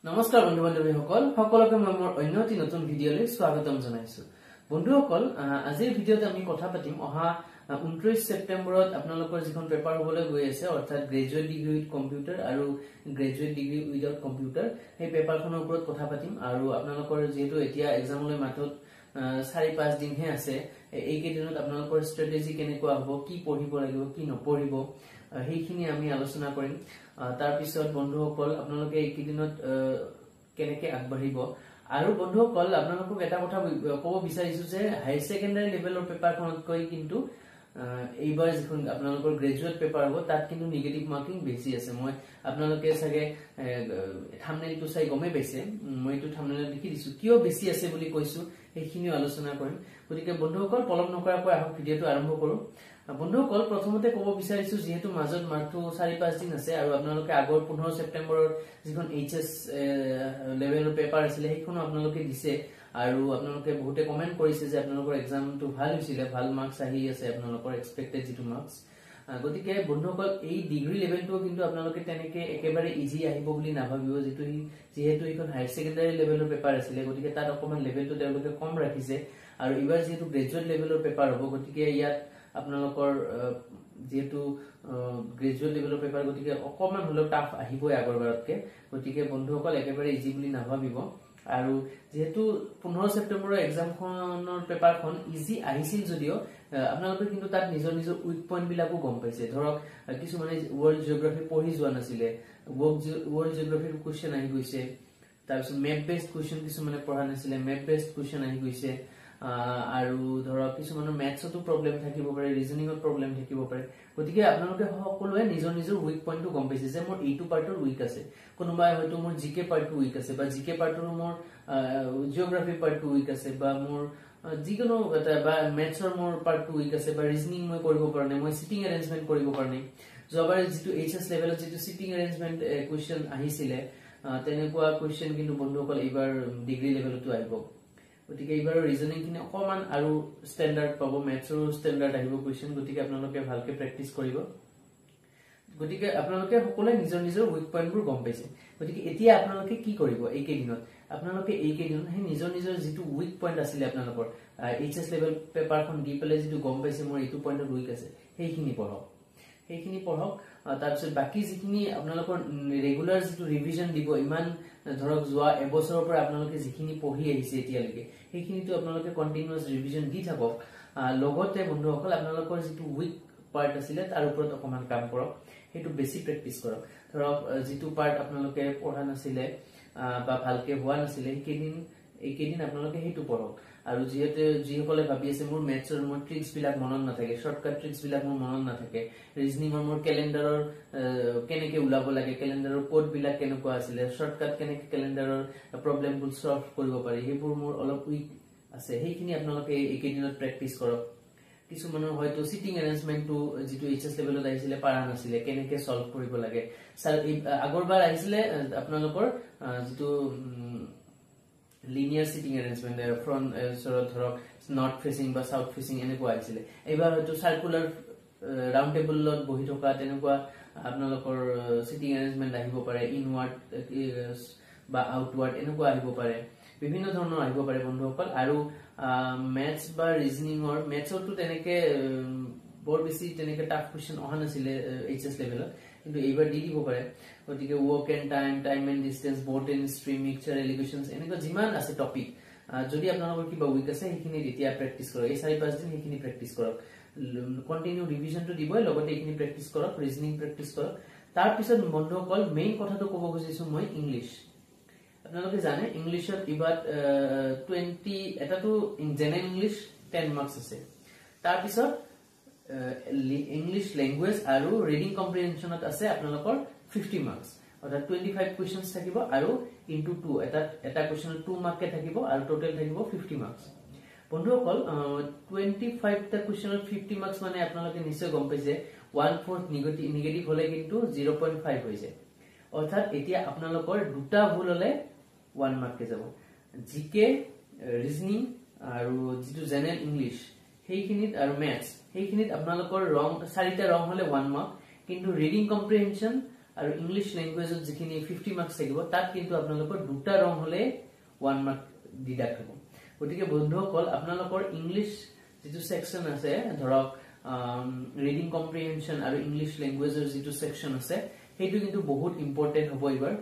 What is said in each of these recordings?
নমস্কাৰ বন্ধু বান্ধৱীসকল সকলোকে মই মোৰ অন্য এটি নতুন ভিডিঅলৈ স্বাগতম জনাইছো। বন্ধুসকল আজিৰ ভিডিঅ'ত আমি কথা পাতিম অহা 29 সেপ্টেম্বৰত আপোনালোকৰ যিখন পেপাৰ হ'বলৈ গৈ আছে অৰ্থাৎ গ্ৰেজুৱেট ডিগ্ৰী উইথ কম্পিউটাৰ আৰু গ্ৰেজুৱেট ডিগ্ৰী উইদাউট কম্পিউটাৰ সেই পেপাৰখনৰ ওপৰত কথা পাতিম আৰু আপোনালোকৰ যেহেতু এতিয়া এক্সামলৈ মাত্ৰ 4-5 দিনহে আছে এই কেইদিনত আপোনালোকৰ ষ্ট্ৰেটেজি কেনেকুৱা হ'ব কি পঢ়িব লাগিব কি নপঢ়িব সেইখিনি আমি আলোচনা কৰিম। তাৰ পিছত বন্ধুসকল আপোনালোকে এই কেইদিনত কেনেকৈ আগবাঢ়িব আৰু বন্ধুসকল আপোনালোকক এটা কথা ক'ব বিচাৰিছো যে হায়াৰ সেকেন্ডাৰী লেভেলৰ পেপাৰখনতকৈ কিন্তু এইবাৰ যিখন আপোনালোকৰ গ্ৰেজুৱেট পেপাৰ হ'ব তাত কিন্তু নিগেটিভ মাৰ্কিং বেছি আছে। মই আপোনালোকে চাগে থাম্বনেইলটো চাই গমেই পাইছে, মই এইটো থাম্বনেইলত লিখি দিছো কিয় বেছি আছে বুলি কৈছো সেইখিনিও আলোচনা কৰিম। গতিকে বন্ধুসকল পলম নকৰাকৈ আহক ভিডিঅ'টো আৰম্ভ কৰো। বন্ধুসকল প্ৰথমতে ক'ব বিচাৰিছো যেহেতু মাজত মাত্ৰ 4-5 দিন আছে আৰু আপোনালোকে আগৰ 15 সেপ্টেম্বৰৰ যিখন এইচএছ লেভেলৰ পেপাৰ আছিল সেইখনো আপোনালোকে দিছে আৰু আপোনালোকে বহুতে কমেন্ট কৰিছে যে আপোনালোকৰ এক্সামটো ভাল হৈছিল, ভাল মাৰ্কস আহি আছে আপোনালোকৰ এক্সপেক্টেড যিটো মাৰ্কস। গতিকে বন্ধুসকল এই ডিগ্ৰী লেভেলটো কিন্তু আপোনালোকে তেনেকে একেবাৰে ইজি আহিব বুলি নাভাবিব, যেহেতু এইখন হায়াৰ সেকেন্ডাৰী লেভেলৰ পেপাৰ আছিল গতিকে তাত অকমান লেভেলটো তেওঁলোকে কম ৰাখিছে আৰু এইবাৰ যেহেতু গ্ৰেজুৱেট লেভেলৰ পেপাৰ হ'ব গতিকে ইয়াত আপোনালোকৰ যেহেতু গ্ৰেজুৱেট লেভেলৰ পেপাৰ গতিকে অকমান হলেও টাফ আহিবই আগৰবাৰতকে। গতিকে বন্ধুসকল একেবাৰে ইজি বুলি নাভাবিব আৰু যেহেতু 15 সেপ্টেম্বৰৰ এক্সামখনৰ পেপাৰখন ইজি আহিছিল যদিও আপোনালোকে কিন্তু তাত নিজৰ নিজৰ উইক পইণ্ট বিলাকো গম পাইছে। ধৰক কিছুমানে ৱৰ্ল্ড জিঅ'গ্ৰাফি পঢ়ি যোৱা নাছিলে, ৱৰ্ল্ড জিঅ'গ্ৰাফিৰ কুৱেশ্যন আহি গৈছে, তাৰপিছত মেপ বেছড কুৱেশ্যন কিছুমানে পঢ়া নাছিলে, মেপ বেছড কুৱেশ্যন আহি গৈছে আৰু ধৰক কিছুমানৰ মেথছতো প্ৰব্লেম থাকিব পাৰে, ৰিজনিঙত প্ৰব্লেম থাকিব পাৰে। গতিকে আপোনালোকে সকলোৱে নিজৰ নিজৰ উইক পইণ্টটো গম পাইছে যে মোৰ এইটো পাৰ্টৰ উইক আছে, কোনোবাই হয়তো মোৰ জিকে পাৰ্টটো উইক আছে বা জিকে পাৰ্টৰ মোৰ জিঅ'গ্ৰাফি পাৰ্টটো উইক আছে বা মোৰ যিকোনো এটা বা মেথছৰ মোৰ পাৰ্টটো উইক আছে বা ৰিজনিং মই কৰিব পৰা নাই, মই চিটিং এৰেঞ্জমেণ্ট কৰিব পৰা নাই। যোৱাবাৰ যিটো এইচএছ লেভেলত যিটো চিটিং এৰেঞ্জমেণ্ট কুৱেশ্যন আহিছিলে তেনেকুৱা কুৱেশ্যন কিন্তু বন্ধুসকল এইবাৰ ডিগ্ৰী লেভেলতো আহিব। গতিকে এইবাৰ ৰিজনিং খিনি অকমান আৰু ষ্টেণ্ডাৰ্ড পাব, মেথছৰো ষ্টেণ্ডাৰ্ড আহিব কুৱেশ্যন। গতিকে আপোনালোকে ভালকে প্ৰেক্টিচ কৰিব। গতিকে আপোনালোকে সকলোৱে নিজৰ নিজৰ উইক পইণ্টবোৰ গম পাইছে। গতিকে এতিয়া আপোনালোকে কি কৰিব এই কেইদিনত, আপোনালোকে এই কেইদিনত সেই নিজৰ নিজৰ যিটো উইক পইণ্ট আছিলে আপোনালোকৰ এইচএছ লেভেল পেপাৰখন দি পেলাই যিটো গম পাইছে মোৰ এইটো পইণ্টত উইক আছে সেইখিনি পঢ়ক। তাৰপিছত বাকী যিখিনি আপোনালোকৰ ৰেগুলাৰ যিটো ৰিভিজন দিব, ইমান ধৰক যোৱা এবছৰৰ পৰা আপোনালোকে যিখিনি পঢ়ি আহিছে এতিয়ালৈকে সেইখিনিতো আপোনালোকে কণ্টিনিউৱাছ ৰিভিজন দি থাকক। লগতে বন্ধুসকল আপোনালোকৰ যিটো উইক পাৰ্ট আছিলে তাৰ ওপৰত অকমান কাম কৰক, সেইটো বেছি প্ৰেক্টিচ কৰক। ধৰক যিটো পাৰ্ট আপোনালোকে পঢ়া নাছিলে বা ভালকে হোৱা নাছিলে এইকেইদিন আপোনালোকে সেইটো পঢ়ক। আৰু যিসকলে ভাবি আছে মোৰ মেথছৰ মোৰ ট্ৰিক্স বিলাক মনত নাথাকে, শৰ্টকাট ট্ৰিক্স বিলাক মোৰ মনত নাথাকে, ৰিজনিঙৰ মোৰ কেলেণ্ডাৰৰ কেনেকে ওলাব লাগে, কেলেণ্ডাৰৰ কোড বিলাক কেনেকুৱা আছিলে, শৰ্টকাট কেনেকে কেলেণ্ডাৰৰ প্ৰব্লেমবোৰ সলভ কৰিব পাৰি সেইবোৰ মোৰ অলপ উইক আছে, সেইখিনি আপোনালোকে এইকেইদিনত প্ৰেক্টিচ কৰক। কিছুমানৰ হয়তো চিটিং এৰেঞ্জমেণ্টটো যিটো এইচএছ লেভেলত আহিছিলে পাৰা নাছিলে, কেনেকে সলভ কৰিব লাগে। আগৰবাৰ আহিছিলে আপোনালোকৰ যিটো লিনিয়াৰ চিটিং এৰেঞ্জমেণ্ট ফ্ৰণ্ট ধৰক নৰ্থ ফেচিং বা চাউথ ফেচিং এনেকুৱা আহিছিলে। এইবাৰ হয়তো চাৰ্কুলাৰ ৰাউণ্ড টেবুলত বহি থকা তেনেকুৱা আপোনালোকৰ চিটিং এৰেঞ্জমেণ্ট আহিব পাৰে, ইনৱাৰ্ড বা আউটৱাৰ্ড এনেকুৱা আহিব পাৰে, বিভিন্ন ধৰণৰ আহিব পাৰে বন্ধুসকল। আৰু মেথছ বা ৰিজনিঙৰ মেথছতো তেনেকে বৰ বেছি তেনেকে টাফ কুৱেশ্যন অহা নাছিলে এইচএছ লেভেলত, কিন্তু এইবাৰ দি দিব পাৰে। গতিকে work and time and distance, botany, stream, mixture, alligations এনেকুৱা যিমান আছে টপিক, যদি আপোনালোকৰ কিবা উইক আছে সেইখিনি এতিয়া প্ৰেক্টিচ কৰক। এই 4-5 দিন সেইখিনি প্ৰেক্টিচ কৰক, কণ্টিনিউ ৰিভিজনটো দিবই, লগতে এইখিনি প্ৰেক্টিচ কৰক, ৰিজনিং প্ৰেক্টিচ কৰক। তাৰপিছত বন্ধুসকল মেইন কথাটো ক'ব খুজিছো মই ইংলিছ। আপোনালোকে জানে ইংলিছত এইবাৰ 20 এটাতো জেনেৰেল ইংলিছ 10 মাৰ্কস আছে, তাৰপিছত ইংলিছ লেংগুৱেজ আৰু ৰিডিং কম্প্ৰিহেনশ্যনত আছে আপোনালোকৰ 50 মাৰ্কস, অৰ্থাৎ 25 কুৱেশ্যনছ থাকিব আৰু ইনটু 2 এটা কুৱেশ্যনৰ 2 মাৰ্ককে থাকিব আৰু টোটেল থাকিব 50 মাৰ্কস। বন্ধুসকল 25টা কুৱেশ্যনৰ 50 মাৰ্কস মানে আপোনালোকে নিশ্চয় গম পাইছে 1/4 নিগেটিভ হলে কিন্তু 0.5 হৈ যায়। অৰ্থাৎ এতিয়া আপোনালোকৰ দুটা ভুল হলে 1 মাৰ্ককে যাব। জিকে, ৰিজনিং আৰু যিটো জেনেৰেল ইংলিছ সেইখিনিত আৰু মেথছ সেইখিনিত আপোনালোকৰ ৰং 4টা ৰং হলে 1 মাৰ্ক, কিন্তু ৰিডিং কম্প্ৰিহেনশ্যন আৰু ইংলিশ ল্যাঙ্গুয়েজত যিখিনি 50 মাৰ্কস থাকিব তাত কিন্তু আপোনালোকৰ দুটা ৰং হলে 1 মাৰ্ক ডিডাক্ট হ'ব গতিকে বন্ধুসকল আপোনালোকৰ ইংলিশ যেটো সেকশন আছে ধৰক ৰিডিং কম্প্ৰিহেনশন আৰু ইংলিশ ল্যাঙ্গুয়েজৰ যেটো সেকশন আছে হেতু কিন্তু বহুত ইম্পৰ্টেন্ট হ'ব এবাৰ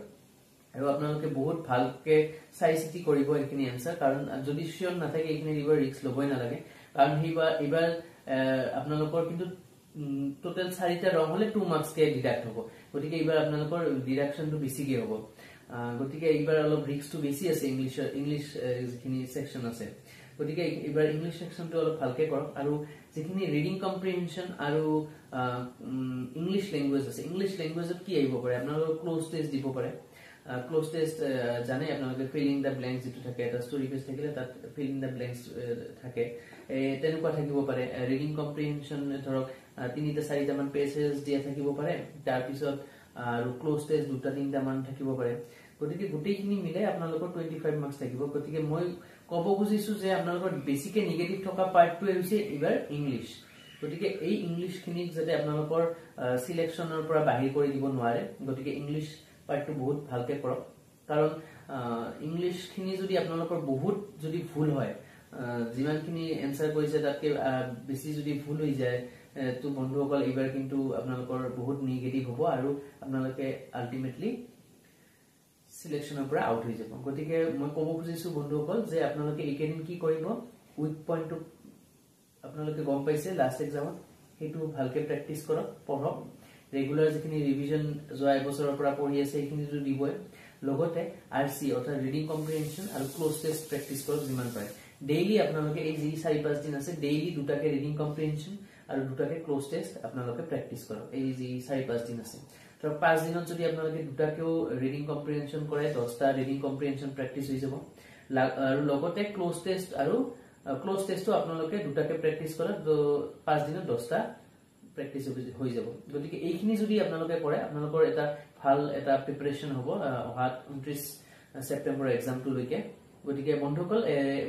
আৰু আপোনালোকে বহুত ভালকে চাই চিতি কৰিব এইখিনি আনসাৰ কাৰণ যদি শিওৰ না থাকে এইখিনি এবাৰ ৰিস্ক লবই না লাগে কাৰণ এবাৰ আপোনালোকৰ কিন্তু টোটাল 4টা ৰং হলে 2 মাৰ্কস কে ডিডাক্ট হ'ব গতিকে এবাৰ আপোনালোকৰ ডিডাকশনটো বেছিকে হ'ব গতিকে এবাৰ অলপ ৰিস্কটো বেছি আছে ইংলিশ যিখিনি সেকশন আছে গতিকে এবাৰ ইংলিশ সেকশনটো অলপ ভালকে কৰক আৰু যিখিনি ৰিডিং কম্প্ৰিহেনশন আৰু ইংলিশ ল্যাঙ্গুয়েজ আছে ইংলিশ ল্যাঙ্গুয়েজত কি আহিব পাৰে আপোনালোকৰ ক্লোজ টেস্ট দিব পাৰে ক্লোজ টেস্ট জানে আপোনালোকে ফিল ইন দা ব্ল্যাঙ্কস যেটো থাকে এটা স্টোরি পেজ থাকিলে তাত ফিল ইন দা ব্ল্যাঙ্কস থাকে তেনেকুৱা থাকিব পাৰে ৰিডিং কম্প্ৰিহেনশন ধৰক 3টা 4টা মান পেজেস দিয়া থাকিব পাৰে তাৰ পিছত আৰু ক্লোজ টেস্ট 2টা 3টা মান থাকিব পাৰে গতিকে গোটেইখিনি মিলাই আপোনালোকৰ 25 মাৰ্কস থাকিব গতিকে মই কব খুজিছো যে আপোনালোকৰ বেসিকে নেগেটিভ থকা পাৰ্টটো হৈছে এবাৰ ইংলিশ গতিকে এই ইংলিশ খিনি যাতে আপোনালোকৰ সিলেকশনৰ পৰা বাহিৰ কৰি দিব নোৱাৰে গতিকে ইংলিশ পাৰ্টটো বহুত ভালকে কৰক কাৰণ ইংলিশ খিনি যদি আপোনালোকৰ বহুত যদি ভুল হয় যিমানখিনি এনসাৰ কৰিছে তাতকে বেছি যদি ভুল হৈ যায় তো বন্ধুসকল এবাৰ কিন্তু আপোনালোকৰ বহুত নেগেটিভ হ'ব আৰু আপোনালোকে আলটিমেটলি সিলেকশনৰ পৰা আউট হৈ যাব গতিকে মই কব খুজিছো বন্ধুসকল যে আপোনালোকে এইকেদিন কি কৰিব উইক পইণ্টটো আপোনালোকে গম পাইছে লাষ্ট এক্সামত হেতু ভালকে প্ৰেক্টিস কৰক পঢ়ক ৰেগুলাৰ যিখিনি ৰিভিজন যোৱা এবছৰৰ পৰা পঢ়ি আছে এইখিনিটো দিবই লগতে আৰসি অৰ্থাৎ ৰিডিং কম্প্ৰিহেনশন আৰু ক্লোজ টেস্ট প্ৰেক্টিস কৰক যিমান পাৰে ডেইলি আপোনালোকে এই যি 4-5 দিন আছে ডেইলি দুটাকে ৰিডিং কম্প্ৰিহেনশন আৰু দুটাকে ক্লোজ টেস্ট আপোনালোকে প্ৰেক্টিস কৰক এই যি 4-5 দিন আছে তো 5 দিনত যদি আপোনালোকে দুটাকেও ৰিডিং কম্প্ৰিহেনশন কৰে 10টা ৰিডিং কম্প্ৰিহেনশন প্ৰেক্টিস হৈ যাব আৰু লগতে ক্লোজ টেস্ট আৰু ক্লোজ টেস্টও আপোনালোকে দুটাকে প্ৰেক্টিস কৰক তো 5 দিনত 10টা প্ৰেক্টিস হৈ যাব গতিকে এইখিনি যদি আপোনালোকে কৰে আপোনালোকৰ এটা ভাল এটা প্ৰিপাৰেচন হ'ব অহা 29 সেপ্টেম্বৰ এক্সামটো লৈকে গতিকে বন্ধুসকল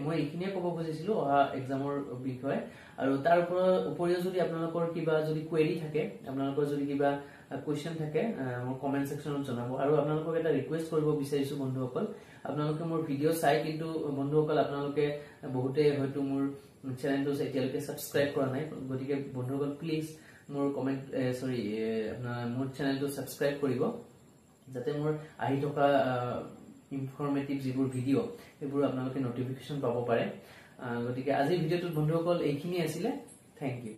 মই এইখিনিয়ে ক'ব খুজিছিলো অহা এক্সামৰ বিষয়ে আৰু তাৰ উপৰিও যদি আপোনালোকৰ কিবা যদি কোৱেৰি থাকে আপোনালোকৰ যদি কিবা কোৱেশ্চন থাকে মোৰ কমেন্ট সেকশনত জনাব আৰু আপোনালোকক এটা ৰিকুৱেষ্ট কৰিব বিচাৰিছো বন্ধুসকল আপোনালোকে মোৰ ভিডিও চাই কিন্তু বন্ধুসকল আপোনালোকে বহুতে হয়তো মোৰ চেনেলটো এতিয়ালৈকে সাবস্ক্ৰাইব কৰা নাই গতিকে বন্ধুসকল প্লিজ মোৰ কমেন্ট আপোনাৰ মোৰ চেনেলটো সাবস্ক্ৰাইব কৰিব যাতে মোৰ আহি থকা ইনফৰমেটিভ যিবোৰ ভিডিও এইবোৰ আপোনালোকে নটিফিকেশন পাব পাৰে গতিকে আজি ভিডিওটো বন্ধুসকল এইখিনি আছিল থ্যাংক ইউ